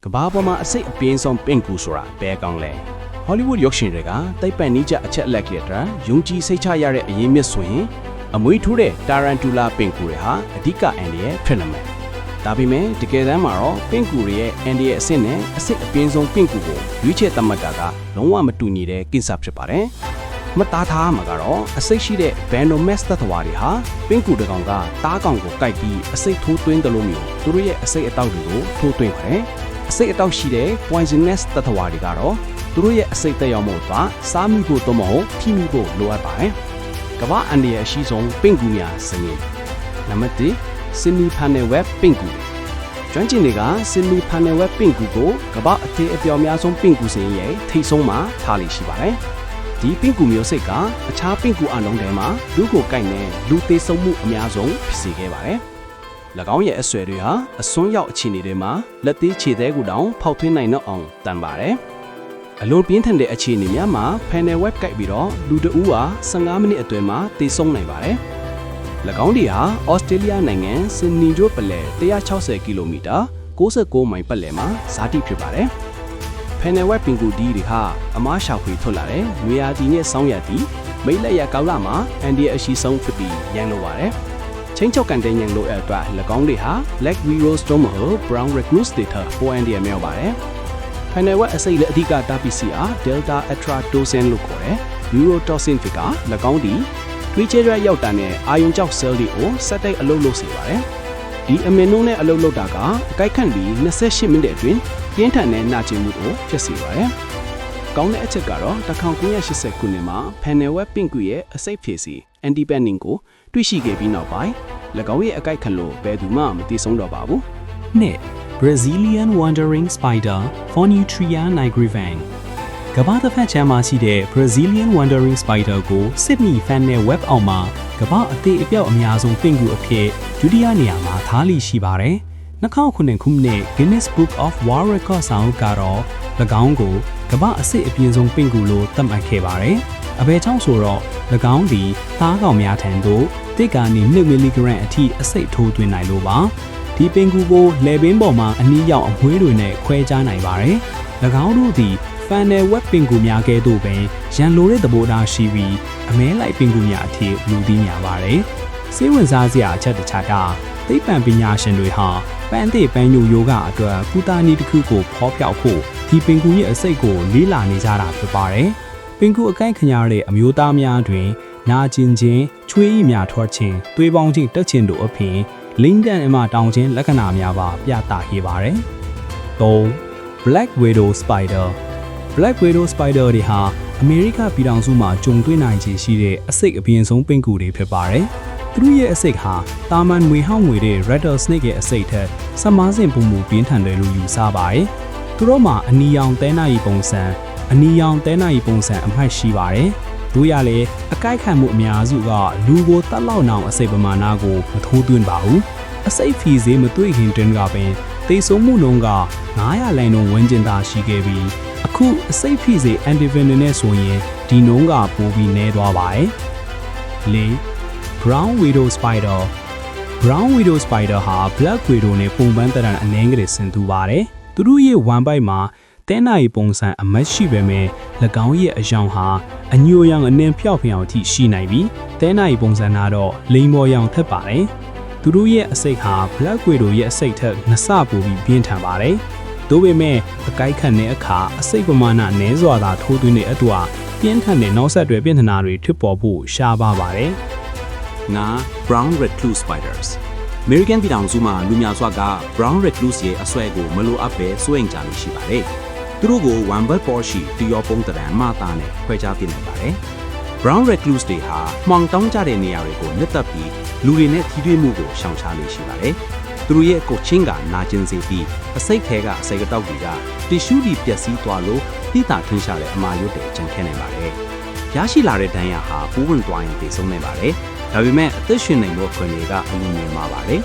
ကဘာပေါ်မှာအစိတ်အပင်းဆုံးပင့်ကူဆိုတာဘဲကောင်းလဲဟောလိဝုဒ်ရုပ်ရှင်တွေကတိုက်ပန်နီးကြအချက်အလက်ကြီးတဲ့ယုံကြည်စိတ်ချရတဲ့အရေးမြစ်ဆိုရင်အမွေထိုးတဲ့တာရန်တူလာပင့်ကူတွေဟာအဓိကအန်ဒီရဲ့ဖြစ်နေမယ်ဒါပေမဲ့တကယ်တမ်းမှာတော့ပင့်ကူတွေရဲ့အန်ဒီရဲ့အဆင့်နဲ့အစိတ်အပင်းဆုံးပင့်ကူကိုရွေးချယ်သတ်မှတ်တာကလုံးဝမတူညီတဲ့ကိစ္စဖြစ်ပါတယ်မသားထားမှာကတော့အစိတ်ရှိတဲ့ Venomous သတ္တဝါတွေဟာပင့်ကူတစ်ကောင်ကတားကောင်ကိုကိုက်ပြီးအစိတ်ထိုးသွင်းတယ်လို့မျိုးသူတို့ရဲ့အစိတ်အတောက်တွေကိုထိုးသွင်းပါတယ်အစိတ်အတောက်ရှိတဲ့ Poisonous သတ္တဝါတွေကတော့သူတို့ရဲ့အစိတ်သက်ရောက်မှုကစားမိဖို့တော့မဟုတ်ထိမိဖို့လိုအပ်ပါတယ်ကမ္ဘာအန်ဒီရဲ့အရှိဆုံးပင့်ကူများစနစ်နံပါတ်1 Sydney Panel Web ပင့်ကူကျွမ်းကျင်တွေက Sydney Panel Web ပင့်ကူကိုကမ္ဘာအထည်အပြော်များဆုံးပင့်ကူစင်ရဲ့ထိပ်ဆုံးမှာထားလိရှိပါတယ်ဒီပင့်ကူမျိုးစိတ်ကအခြားပင့်ကူအလုံးထဲမှာလူကိုကိုက်နဲ့လူသေးဆုံးမှုအများဆုံးဖြစ်စေခဲ့ပါတယ်၎င်းရဲ့အဆွဲတွေဟာအစွန်းရောက်အခြေအနေတွေမှာလက်သေးခြေသေးကိုတောင်ဖောက်ထွင်းနိုင်တော့အောင်တန်ပါတယ်အလွန်ပြင်းထန်တဲ့အခြေအနေများမှာ panel web ကိုက်ပြီးတော့လူတဦးဟာ15မိနစ်အတွင်းမှာသေဆုံးနိုင်ပါတယ်၎င်းတွေဟာဩစတြေးလျနိုင်ငံဆင်နီဂျိုပလဲ160ကီလိုမီတာ69မိုင်ပတ်လည်မှာဇာတိဖြစ်ပါတယ်panel web ပင်ကူဒီတွေဟာအမားရှာဖွေထွက်လာတဲ့နွေရာသီနဲ့ဆောင်းရာသီမိတ်လက်ရကောက်လာမှာအန်ဒီအရှိဆုံးဖြစ်ပြီးရန်လိုပါတယ်ချင်းချုပ်ကန်တဲ့ညံလို့အတွက်၎င်းတွေဟာ black widows တို့မဟုတ် brown recluse တွေထပေါ်အန်ဒီအမြောက်ပါတယ်panel web အစိတ်လက်အဓိကတာပီစီအား delta atratoxin လို့ခေါ်တဲ့ neurotoxin က၎င်းဒီတွေးချရရောက်တာနဲ့အာယုံကြောက် cell တွေကိုစက်တိုက်အလုပ်လုပ်စေပါတယ်ဒီအမင်နိုးနဲ့အလုပ်လုပ်တာကအကိုက်ခန့်ပြီး28မိနစ်အတွင်းပြင်းထန်တဲ့နာကျင်မှုကိုဖြစ်စေပါတယ်။ကောင်းတဲ့အချက်ကတော့1980ခုနှစ်မှာ Panel Web ပင့်ကူရဲ့အစိတ်ဖြည့်စီ Antibending ကိုတွေ့ရှိခဲ့ပြီးနောက်ပိုင်း၎င်းရဲ့အကိုက်ခန့်လို့ဘယ်သူမှမသိဆုံးတော့ပါဘူး။ နှစ် Brazilian Wandering Spider Phoneutria nigrivans ကမ္ဘာတစ်ဖက်ခြမ်းမှာရှိတဲ့ Brazilian Wandering Spider ကို Sydney Panel Web အောက်မှာကမ္ဘာအသေးအပြောက်အများဆုံးပင့်ကူအဖြစ်ဒုတိယနေရာမှာထားလိရှိပါတယ်။2009ခုနှစ် Guinness Book of World Records စာအုပ်ကတော့၎င်းကိုကမ္ဘာအစစ်အပြင်းဆုံးပင့်ကူလို့သတ်မှတ်ခဲ့ပါတယ်။အဘယ်ကြောင့်ဆိုတော့၎င်းဒီသားကောင်များထံသို့တစ်ကနေ2မီလီဂရမ်အထိအစိတ်ထိုးသွင်းနိုင်လို့ပါ။ဒီပင့်ကူကိုလယ်ပင်ပေါ်မှာအနည်းရောက်အမွှေးတွေနဲ့ခွဲခြားနိုင်ပါတယ်။၎င်းတို့သည်Panel Web ပင်ကူများကဲ့သို့ပင်ရန်လိုတဲ့သဘောထားရှိပြီးအမဲလိုက်ပင်ကူများအထိလူသိများပါတယ်။စိတ်ဝင်စားစရာအချက်တစ်ချက်ကသိပ္ပံပညာရှင်တွေဟာပန်းသေးပန်းညိုယောဂအတွက်ကုသနည်းတစ်ခုကိုဖော်ပြဖို့ဒီပင်ကူရဲ့အစိတ်ကိုလေ့လာနေကြတာဖြစ်ပါတယ်။ပင်ကူအကိုက်ခညာတဲ့အမျိုးသားများတွင်နာကျင်ခြင်းချွေးရည်များထွက်ခြင်းသွေးပေါင်းခြင်းတက်ခြင်းတို့အပြင်လင်းတန်အမတောင်ခြင်းလက္ခဏာများပါပြသခဲ့ပါတယ်။3. Black Widow Spider Black Widow Spider တွေဟာအမေရိကပြည်ထောင်စုမှာကြုံတွေ့နိုင်ခြေရှိတဲ့အစိတ်အပြင်းဆုံးပင့်ကူတွေဖြစ်ပါတယ်။သူတို့ရဲ့အစိတ်ဟာတာမန်ငွေဟောင်းငွေတဲ့ rattlesnake ရဲ့အစိတ်ထက်15ဆင့်ပုံမူပြင်းထန်တယ်လို့ယူဆပါတယ်။သူတို့မှာအနီရောင်သဲနာရီပုံစံအမှတ်ရှိပါတယ်။တို့ရလေအကိုက်ခံမှုအများစုကလူကိုတတ်လောက်နောင်အစိတ်ပမာဏကိုမထိုးသွင်းပါဘူး။အစိတ်ဖီစေးမတွေ့ခင်တွင်ကပင်သေဆုံးမှုနှုန်းက900လမ်းလုံးဝန်းကျင်သာရှိခဲ့ပြီးအခုအစိတ်ဖိစေ antivenom နဲ့ဆိုရင်ဒီနှုန်းကပိုပြီးနည်းသွားပါတယ်။၄ Brown Widow Spider Brown Widow Spider ဟာ Black Widow နဲ့ပုံပန်းတရံအနှဲငယ်ဆင်တူပါတယ်။သူတို့ရဲ့ဝမ်ပိုက်မှာတဲနာရီပုံစံအမတ်ရှိပေမဲ့၎င်းရဲ့အယောင်ဟာအညိုရောင်အနှင်းဖျောက်ဖျောက်အထိရှိနိုင်ပြီးတဲနာရီပုံစံကတော့လိမ်မော်ရောင်ထက်ပါတယ်။သူတို့ရဲ့အစိတ်ဟာ Black Widow ရဲ့အစိတ်ထက်2ဆပိုပြီးပြင်းထန်ပါတယ်။ဒါပေမဲ့အကိုက်ခန့်တဲ့အခါအစိတ်ပမာဏနည်းစွာသာထိုးသွင်းတဲ့အတွက်ပြင်းထန်တဲ့နောက်ဆက်တွဲပြင်းထန်တာတွေဖြစ်ပေါ်ဖို့ရှားပါပါတယ်။ငါ Brown Recluse Spiders American ပြည်ထောင်စုမှာလူများစွာက Brown Recluse ရဲ့အဆွဲကိုမလိုအပ်ပဲစိုးရိမ်ကြလို့ရှိပါတယ်။သူတို့ကို one bud portion တရောပုံတရံမသားနဲ့ခွဲခြားပြနိုင်ပါတယ်။ Brown Recluse တွေဟာမှောင်တောင်းကြတဲ့နေရာတွေကိုမြတ်တက်ပြီးလူတွေနဲ့ထိတွေ့မှုကိုရှောင်ရှားလို့ရှိပါတယ်။သူတို့ရဲ့ကိုချင်းကနာကျင်စေပြီးအစိတ်ထဲကအစိတ်အတောက်တွေကတီရှူးတွေပျက်စီးသွားလို့တိတာထင်းရှာတဲ့အမာရွတ်တွေကျန်ခဲ့နိုင်ပါတယ်။ရရှိလာတဲ့ဒဏ်ရာဟာပိုးဝင်သွားရင်သေဆုံးနိုင်ပါတယ်။ဒါပေမဲ့အသက်ရှင်နိုင်ဖို့ခွင့်တွေကအလုံးမြင်ပါပါတယ်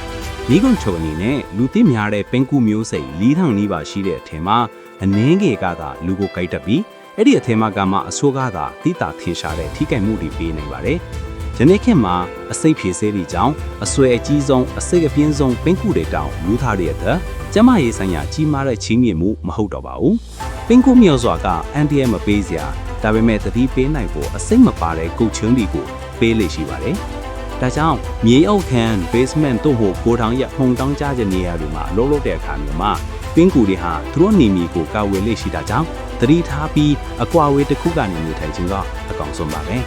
။မိကွန်ချုံအနေနဲ့လူသိများတဲ့ပင်ကူမျိုးစိတ်4000နီးပါးရှိတဲ့အထင်မှာအနှင်းငယ်ကသာလူကိုကိုက်တက်ပြီးအဲ့ဒီအထင်မှာကမှအဆိုးကားသာတိတာထင်းရှာတဲ့ထိခိုက်မှုတွေပေးနိုင်ပါတယ်။ ယနေ့ခေတ်မှာအစိတ်ဖြေဆေးတွေကြောင့်အဆွဲအကြီးဆုံးအစိတ်အပြင်းဆုံးပင်ကူတွေတောင်လူသားတွေအတွက်ကျမရေးဆိုင်ရာကြီးမားတဲ့ချင်းမြင့်မှုမဟုတ်တော့ပါဘူးပင်ကူမြော်စွာကအန်တီယဲမပေးစရာဒါပေမဲ့သတိပေးနိုင်ဖို့အစိတ်မပါတဲ့ကုတ်ချွန်းတွေကိုပေးလေရှိပါတယ်ဒါကြောင့်မြေအုပ်ခန်း basement တို့ဟိုကိုထောင်ရဖုံတောင်းကြတဲ့နေရာတွေမှာလှုပ်လှုပ်တဲ့အခါမျိုးမှာပင်ကူတွေဟာသူတို့နေမီကိုကာဝယ်လေရှိတာကြောင့်သတိထားပြီးအကွာဝေးတစ်ခုကနေနေထိုင်ခြင်းကအကောင်းဆုံးပါပဲ